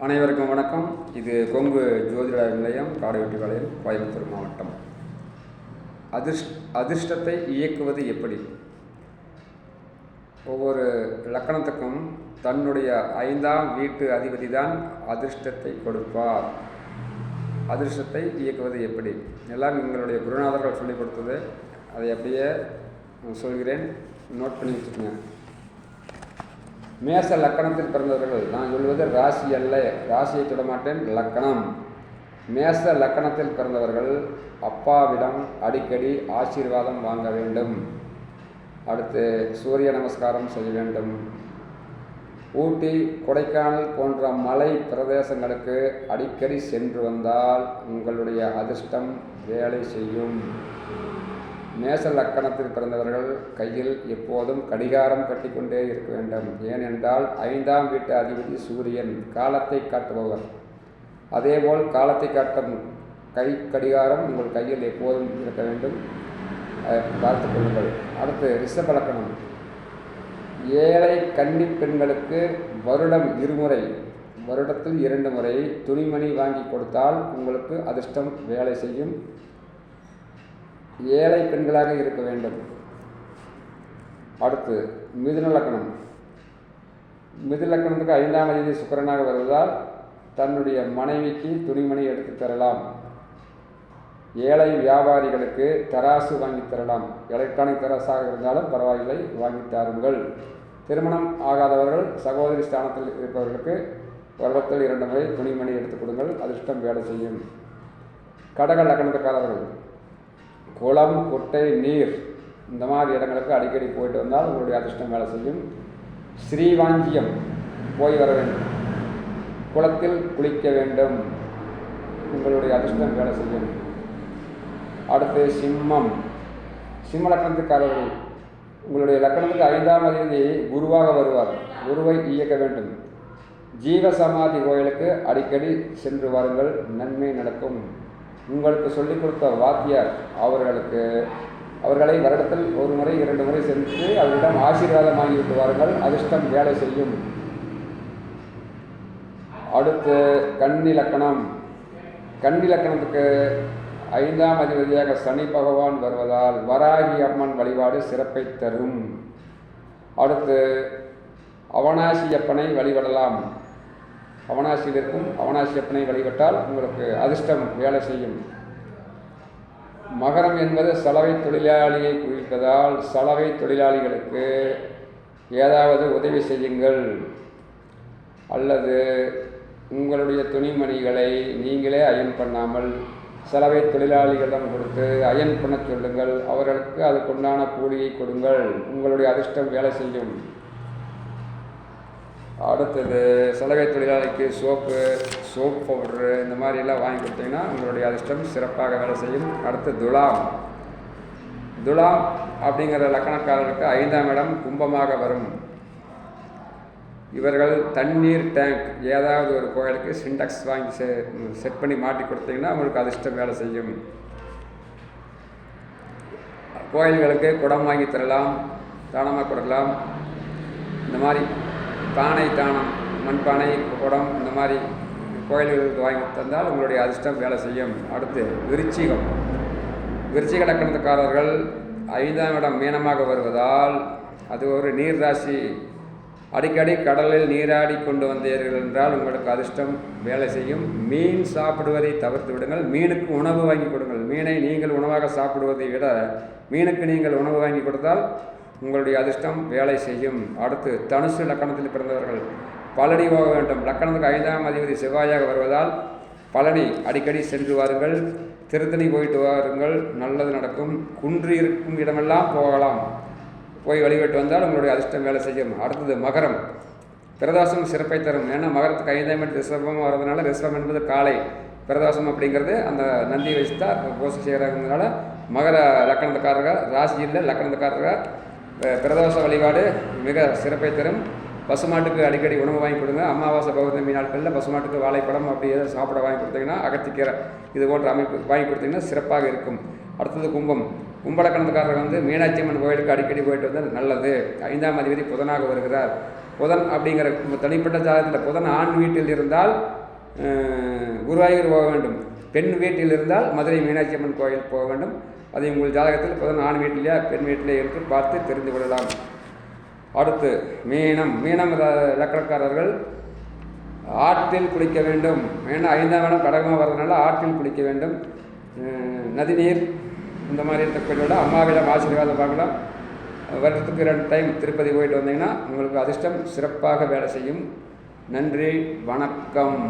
அனைவருக்கும் வணக்கம். இது கொங்கு ஜோதிட நிலையம், காடுவெட்டிபாளையம், கோயம்புத்தூர் மாவட்டம். அதிர்ஷ்டத்தை இயக்குவது எப்படி? ஒவ்வொரு லக்கணத்துக்கும் தன்னுடைய 5ஆம் வீட்டு அதிபதி தான் அதிர்ஷ்டத்தை கொடுப்பார். அதிர்ஷ்டத்தை இயக்குவது எப்படி? எல்லாம் எங்களுடைய குருநாதர்கள் சொல்லிக் கொடுத்தது. அதை அப்படியே சொல்கிறேன், நோட் பண்ணி வச்சுக்கோங்க. மேச லக்கணத்தில் பிறந்தவர்கள், நான் சொல்வது ராசி அல்ல, ராசியை தொடமாட்டேன், லக்கணம். மேச லக்கணத்தில் பிறந்தவர்கள் அப்பாவிடம் அடிக்கடி ஆசீர்வாதம் வாங்க வேண்டும். அடுத்து சூரிய நமஸ்காரம் செய்ய வேண்டும். ஊட்டி, கொடைக்கானல் போன்ற மலை பிரதேசங்களுக்கு அடிக்கடி சென்று வந்தால் உங்களுடைய அதிர்ஷ்டம் வேலை செய்யும். மேச லக்கணத்தில் பிறந்தவர்கள் கையில் எப்போதும் கடிகாரம் கட்டிக்கொண்டே இருக்க வேண்டும். ஏனென்றால் 5ஆம் வீட்டு அதிபதி சூரியன், காலத்தை காட்டுபவர். அதேபோல் காலத்தை காட்டும் கை கடிகாரம் உங்கள் கையில் எப்போதும் இருக்க வேண்டும், பார்த்து கொள்ளுங்கள். அடுத்து ரிஷப லக்கணம். ஏழை கன்னி பெண்களுக்கு வருடத்தில் 2 முறை துணிமணி வாங்கி கொடுத்தால் உங்களுக்கு அதிர்ஷ்டம் வேலை செய்யும். ஏழை பெண்களாக இருக்க வேண்டும். அடுத்து மிதுன லக்கணம். மிதுன லக்கணத்துக்கு 5ஆம் அதிபதி சுக்கிரனாக வருவதால் தன்னுடைய மனைவிக்கு துணிமணி எடுத்து தரலாம். ஏழை வியாபாரிகளுக்கு தராசு வாங்கி தரலாம். எலக்ட்ரானிக் தராசாக இருந்தாலும் பரவாயில்லை, வாங்கி தாருங்கள். திருமணம் ஆகாதவர்கள், சகோதரி ஸ்தானத்தில் இருப்பவர்களுக்கு வருடத்தில் 2 முறை துணிமணி எடுத்துக் கொடுங்கள், அதிர்ஷ்டம் வேலை செய்யும். கடக லக்கணத்துக்காரர்கள் குளம், குட்டை, நீர் இந்த மாதிரி இடங்களுக்கு அடிக்கடி போயிட்டு வந்தால் உங்களுடைய அதிர்ஷ்டம் வேலை செய்யும். ஸ்ரீவாஞ்சியம் போய் வர வேண்டும். குளத்தில் குளிக்க வேண்டும், உங்களுடைய அதிர்ஷ்டம் வேலை செய்யும். அடுத்து சிம்மம். சிம்ம லக்கணத்துக்காரர்கள், உங்களுடைய லக்கணத்துக்கு 5ஆம் அதிபதி குருவாக வருவார். குருவை இயக்க வேண்டும். ஜீவசமாதி கோயிலுக்கு அடிக்கடி சென்று வாருங்கள், நன்மை நடக்கும். உங்களுக்கு சொல்லிக் கொடுத்த வாத்தியார் அவர்களை வருடத்தில் 1 முறை 2 முறை சென்று அவரிடம் ஆசீர்வாதம் வாங்கி விட்டு வாருங்கள், அதிர்ஷ்டம் வேலை செய்யும். அடுத்து கன்னி லக்கணம். கன்னி லக்கணத்துக்கு 5ஆம் அதிபதியாக சனி பகவான் வருவதால் வராகி அம்மன் வழிபாடு சிறப்பை தரும். அடுத்து அவனாசியப்பனை வழிபடலாம். அவனாசியில் இருக்கும் அவனாசியப்பனை வழிபட்டால் உங்களுக்கு அதிர்ஷ்டம் வேலை செய்யும். மகரம் என்பது சலவை தொழிலாளியை குறிப்பதால் சலவை தொழிலாளிகளுக்கு ஏதாவது உதவி செய்யுங்கள், அல்லது உங்களுடைய துணிமணிகளை நீங்களே அயன் பண்ணாமல் சலவை தொழிலாளிகளிடம் கொடுத்து அயன் பண்ண சொல்லுங்கள். அவர்களுக்கு அதுக்குண்டான கூலியை கொடுங்கள், உங்களுடைய அதிர்ஷ்டம் வேலை செய்யும். அடுத்தது சலவை தொழிலாளிக்கு சோப் பவுட்ரு இந்த மாதிரி எல்லாம் வாங்கி கொடுத்தீங்கன்னா உங்களுடைய அதிர்ஷ்டம் சிறப்பாக வேலை செய்யும். அடுத்து துலாம். துலாம் அப்படிங்கிற லக்கணக்காரர்களுக்கு 5ஆம் இடம் கும்பமாக வரும். இவர்கள் தண்ணீர் டேங்க் ஏதாவது ஒரு கோயிலுக்கு சிண்டெக்ஸ் வாங்கி செட் பண்ணி மாட்டி கொடுத்தீங்கன்னா உங்களுக்கு அதிர்ஷ்டம் வேலை செய்யும். கோயில்களுக்கு குடம் வாங்கி தரலாம், தானமாக கொடுக்கலாம். இந்த மாதிரி பானை தானம், மண்பானை, குடம் இந்த மாதிரி கோயில்களுக்கு வாங்கி தந்தால் உங்களுடைய அதிர்ஷ்டம் வேலை செய்யும். அடுத்து விருச்சிகம். விருச்சிக லக்கணத்துக்காரர்கள் 5ஆம் இடம் மீனமாக வருவதால் அது ஒரு நீர் ராசி. அடிக்கடி கடலில் நீராடி கொண்டு வந்தீர்கள் என்றால் உங்களுக்கு அதிர்ஷ்டம் வேலை செய்யும். மீன் சாப்பிடுவதை தவிர்த்து விடுங்கள், மீனுக்கு உணவு வாங்கி கொடுங்கள். மீனை நீங்கள் உணவாக சாப்பிடுவதை விட மீனுக்கு நீங்கள் உணவு வாங்கி கொடுத்தால் உங்களுடைய அதிர்ஷ்டம் வேலை செய்யும். அடுத்து தனுசு லக்கணத்தில் பிறந்தவர்கள் பழனி போக வேண்டும். லக்கணத்துக்கு 5ஆம் அதிபதி செவ்வாயாக வருவதால் பழனி அடிக்கடி சென்று வாருங்கள். திருத்தணி போயிட்டு வாருங்கள், நல்லது நடக்கும். குன்று இருக்கும் இடமெல்லாம் போகலாம், போய் வழிபட்டு வந்தால் உங்களுடைய அதிர்ஷ்டம் வேலை செய்யும். அடுத்தது மகரம். பிரதோஷம் சிறப்பை தரும். ஏன்னா மகரத்துக்கு 5ஆம் இடம் ரிஷபமாக வர்றதுனால, ரிஷபம் என்பது காலை, பிரதோஷம் அப்படிங்கிறது அந்த நந்தி வச்சு தான் பூசை செய்கிறாங்கிறதுனால மகர லக்கணத்துக்காரர்கள் ராசியில் லக்கணத்துக்காரர்கள் பிரதோஷ வழிபாடு மிக சிறப்பை தரும். பசுமாட்டுக்கு அடிக்கடி உணவு வாங்கி கொடுங்க. அமாவாசை பௌர்ணமி நாட்களில் பசுமாட்டுக்கு வாழைப்பழம் அப்படி ஏதாவது சாப்பிட வாங்கி கொடுத்தீங்கன்னா, அகத்திக்கீரை இது போன்ற அமைப்பு வாங்கி கொடுத்தீங்கன்னா சிறப்பாக இருக்கும். அடுத்தது கும்பம். கும்பலக்கணத்துக்காரர் மீனாட்சி அம்மன் கோயிலுக்கு அடிக்கடி போயிட்டு வந்தால் நல்லது. 5ஆம் அதிபதி புதனாக வருகிறார். புதன் அப்படிங்கிற தனிப்பட்ட ஜாதகத்தில் புதன் ஆண் வீட்டில் இருந்தால் குருவாயூர் போக வேண்டும், பெண் வீட்டில் இருந்தால் மதுரை மீனாட்சி அம்மன் கோயில் போக வேண்டும். அதை உங்கள் ஜாதகத்தில் புதன் ஆண் வீட்டிலேயா பெண் வீட்டிலே என்று பார்த்து தெரிந்து கொள்ளலாம். அடுத்து மீனம் லக்கணக்காரர்கள் ஆற்றில் குளிக்க வேண்டும். ஏன்னா 5ஆம் இடம் கடகமாக வர்றதுனால ஆற்றில் குளிக்க வேண்டும். நதிநீர் இந்த மாதிரி இருக்க அம்மாவிடம் ஆசீர்வாதம் பார்க்கலாம். வருடத்துக்கு 2 டைம் திருப்பதி போயிட்டு வந்தீங்கன்னா உங்களுக்கு அதிர்ஷ்டம் சிறப்பாக வேலை செய்யும். நன்றி, வணக்கம்.